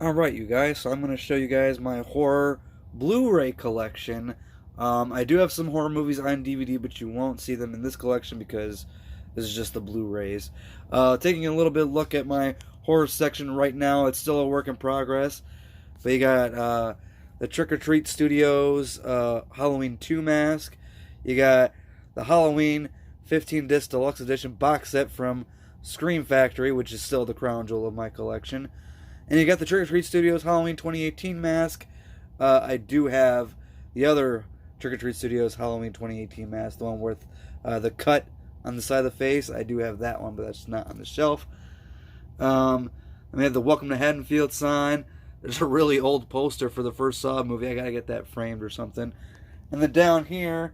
Alright, you guys, so I'm going to show you guys my horror Blu-ray collection. I do have some horror movies on DVD, but you won't see them in this collection because this is just the Blu-rays. Taking a little bit look at my horror section right now, it's still a work in progress. But you got the Trick or Treat Studios Halloween 2 mask. You got the Halloween 15-disc deluxe edition box set from Scream Factory, which is still the crown jewel of my collection. And you got the Trick or Treat Studios Halloween 2018 mask. I do have the other Trick or Treat Studios Halloween 2018 mask, the one with the cut on the side of the face. I do have that one, but that's not on the shelf. I have the Welcome to Haddonfield sign. There's a really old poster for the first Saw movie. I gotta get that framed or something. And then down here,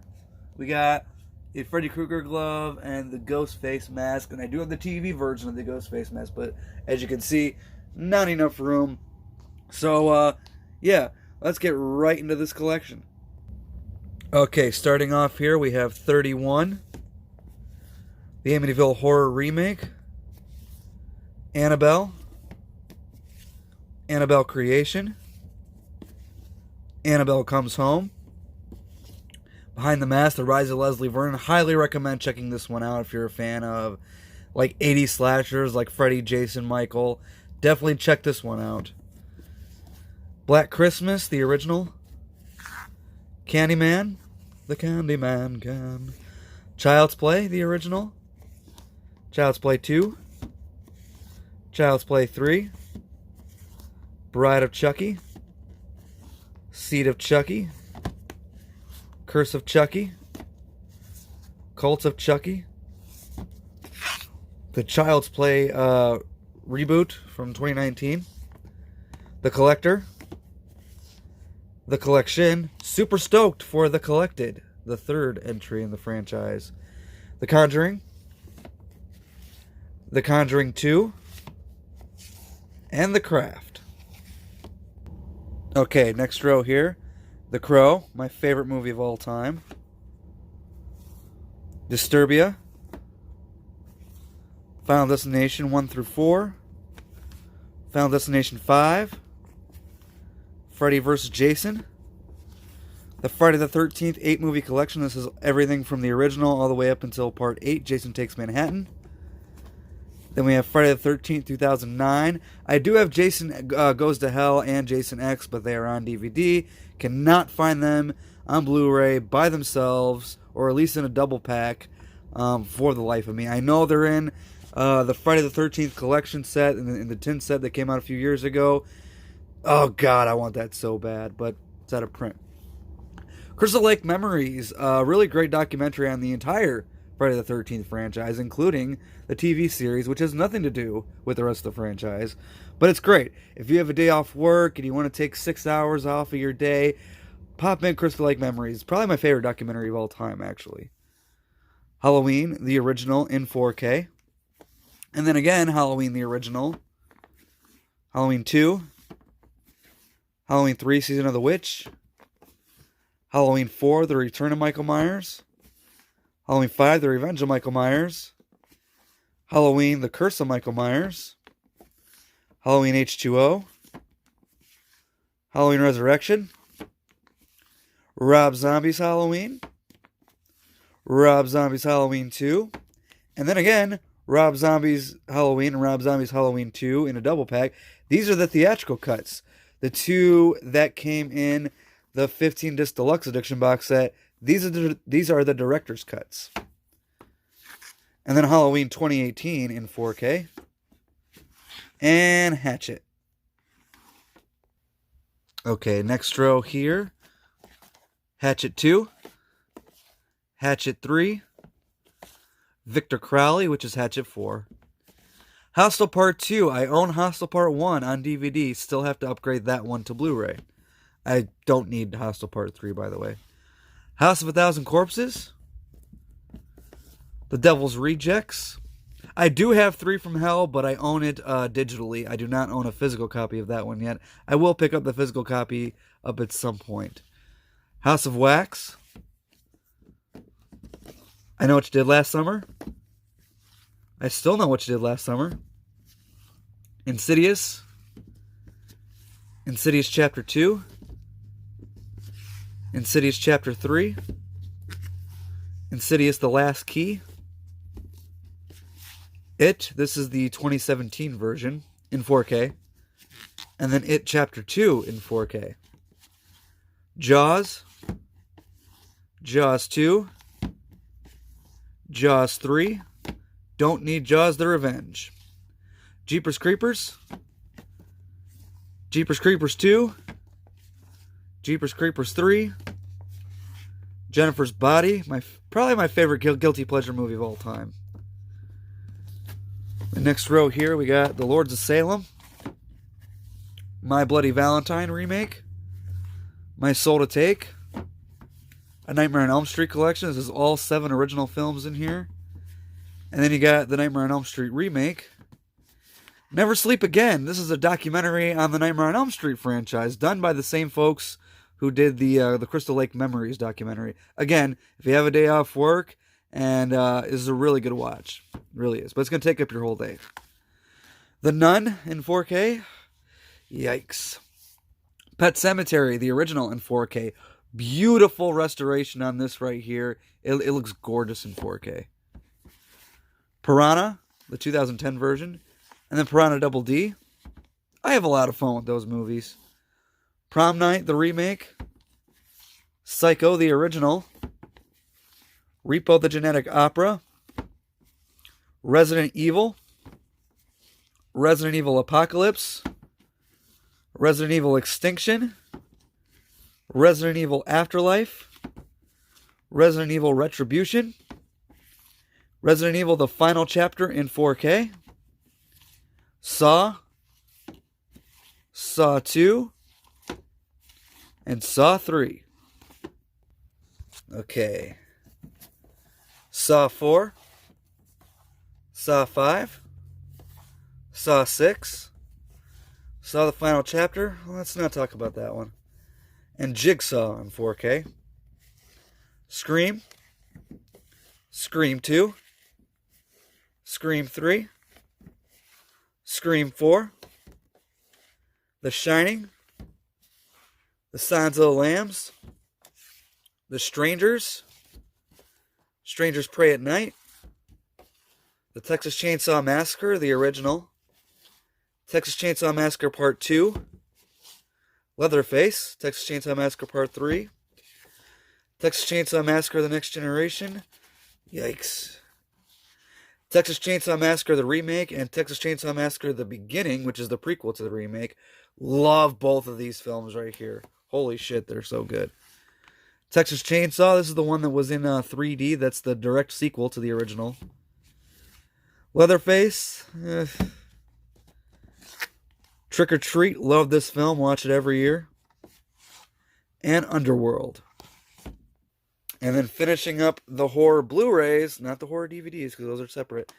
we got a Freddy Krueger glove and the ghost face mask. And I do have the TV version of the ghost face mask, but as you can see, not enough room. So, yeah, let's get right into this collection. Okay, starting off here, we have 31, the Amityville Horror Remake, Annabelle, Annabelle Creation, Annabelle Comes Home, Behind the Mask, The Rise of Leslie Vernon. Highly recommend checking this one out if you're a fan of like 80s slashers like Freddy, Jason, Michael. Definitely check this one out. Black Christmas, the original. Candyman, the Candyman can. Child's Play, the original. Child's Play 2. Child's Play 3. Bride of Chucky. Seed of Chucky. Curse of Chucky. Cult of Chucky. The Child's Play reboot from 2019. The Collector. The Collection. Super stoked for The Collected, the third entry in the franchise. The Conjuring. The Conjuring 2. And The Craft. Okay, next row here. The Crow, my favorite movie of all time. Disturbia. Final Destination 1 through 4. Final Destination 5. Freddy vs. Jason. The Friday the 13th 8-movie collection. This is everything from the original all the way up until Part 8, Jason Takes Manhattan. Then we have Friday the 13th, 2009. I do have Jason Goes to Hell and Jason X, but they are on DVD. Cannot find them on Blu-ray by themselves, or at least in a double pack, for the life of me. I know they're in the Friday the 13th collection set, in the tin set that came out a few years ago. Oh, God, I want that so bad, but it's out of print. Crystal Lake Memories, a really great documentary on the entire Friday the 13th franchise, including the TV series, which has nothing to do with the rest of the franchise. But it's great. If you have a day off work and you want to take 6 hours off of your day, pop in Crystal Lake Memories. Probably my favorite documentary of all time, actually. Halloween, the original, in 4K. And then again, Halloween, the original. Halloween 2. Halloween 3, Season of the Witch. Halloween 4, The Return of Michael Myers. Halloween 5, The Revenge of Michael Myers. Halloween, The Curse of Michael Myers. Halloween H2O. Halloween Resurrection. Rob Zombie's Halloween. Rob Zombie's Halloween 2. And then again, Rob Zombie's Halloween and Rob Zombie's Halloween 2 in a double pack. These are the theatrical cuts. The two that came in the 15-disc deluxe edition box set. These are the director's cuts. And then Halloween 2018 in 4K. And Hatchet. Okay, next row here. Hatchet 2. Hatchet 3. Victor Crowley, which is Hatchet 4. Hostel Part 2. I own Hostel Part 1 on DVD. Still have to upgrade that one to Blu-ray. I don't need Hostel Part 3, by the way. House of a Thousand Corpses. The Devil's Rejects. I do have 3 from Hell, but I own it digitally. I do not own a physical copy of that one yet. I will pick up the physical copy up at some point. House of Wax. I Know What You Did Last Summer. I still know what you did last summer. Insidious. Insidious Chapter 2, Insidious Chapter 3, Insidious The Last Key, It, this is the 2017 version in 4K, and then It Chapter 2 in 4K. Jaws, Jaws 2, Jaws 3, Don't Need Jaws the Revenge, Jeepers Creepers, Jeepers Creepers 2, Jeepers Creepers 3, Jennifer's Body, probably my favorite guilty pleasure movie of all time. The next row here we got The Lords of Salem, My Bloody Valentine remake, My Soul to Take, A Nightmare on Elm Street collection. This is all 7 original films in here. And then you got the Nightmare on Elm Street remake, Never Sleep Again. This is a documentary on the Nightmare on Elm Street franchise, done by the same folks who did the Crystal Lake Memories documentary. Again, if you have a day off work, and this is a really good watch. It really is. But it's going to take up your whole day. The Nun in 4K. Yikes. Pet Sematary, the original in 4K. Beautiful restoration on this right here. It looks gorgeous in 4K. Piranha, the 2010 version. And then Piranha Double D. I have a lot of fun with those movies. Prom Night, the remake. Psycho, the original. Repo, the Genetic Opera. Resident Evil. Resident Evil Apocalypse. Resident Evil Extinction. Resident Evil Afterlife. Resident Evil Retribution. Resident Evil The Final Chapter in 4K. Saw. Saw 2. And Saw 3. Okay. Saw 4. Saw 5. Saw 6. Saw The Final Chapter. Well, let's not talk about that one. And Jigsaw in 4K. Scream. Scream 2. Scream 3. Scream 4. The Shining. The Silence of the Lambs. The Strangers. Strangers Pray at Night. The Texas Chainsaw Massacre, the original. Texas Chainsaw Massacre Part 2. Leatherface. Texas Chainsaw Massacre Part 3. Texas Chainsaw Massacre The Next Generation. Yikes. Texas Chainsaw Massacre the remake and Texas Chainsaw Massacre the beginning, which is the prequel to the remake. Love both of these films right here. Holy shit, they're so good. Texas Chainsaw, this is the one that was in 3D. That's the direct sequel to the original. Leatherface. Trick or Treat, love this film. Watch it every year. And Underworld. And then finishing up the horror Blu-rays, not the horror DVDs, because those are separate.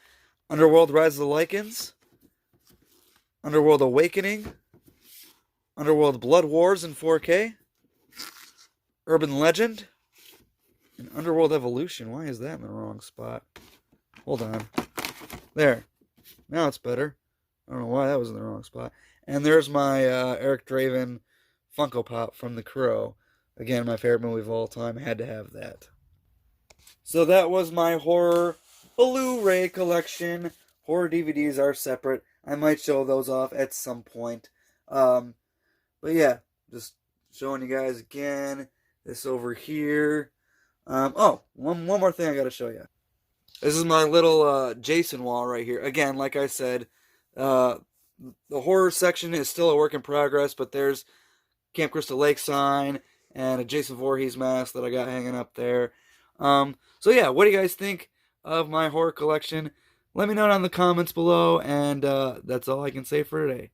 Underworld Rise of the Lycans. Underworld Awakening. Underworld Blood Wars in 4K. Urban Legend. And Underworld Evolution. Why is that in the wrong spot? Hold on. There. Now it's better. I don't know why that was in the wrong spot. And there's my Eric Draven Funko Pop from The Crow. Again, my favorite movie of all time. I had to have that. So that was my horror Blu-ray collection. Horror DVDs are separate. I might show those off at some point. But yeah, just showing you guys again. This over here. One more thing I got to show you. This is my little Jason wall right here. Again, like I said, the horror section is still a work in progress, but there's Camp Crystal Lake sign and a Jason Voorhees mask that I got hanging up there. So yeah, what do you guys think of my horror collection? Let me know down in the comments below, and that's all I can say for today.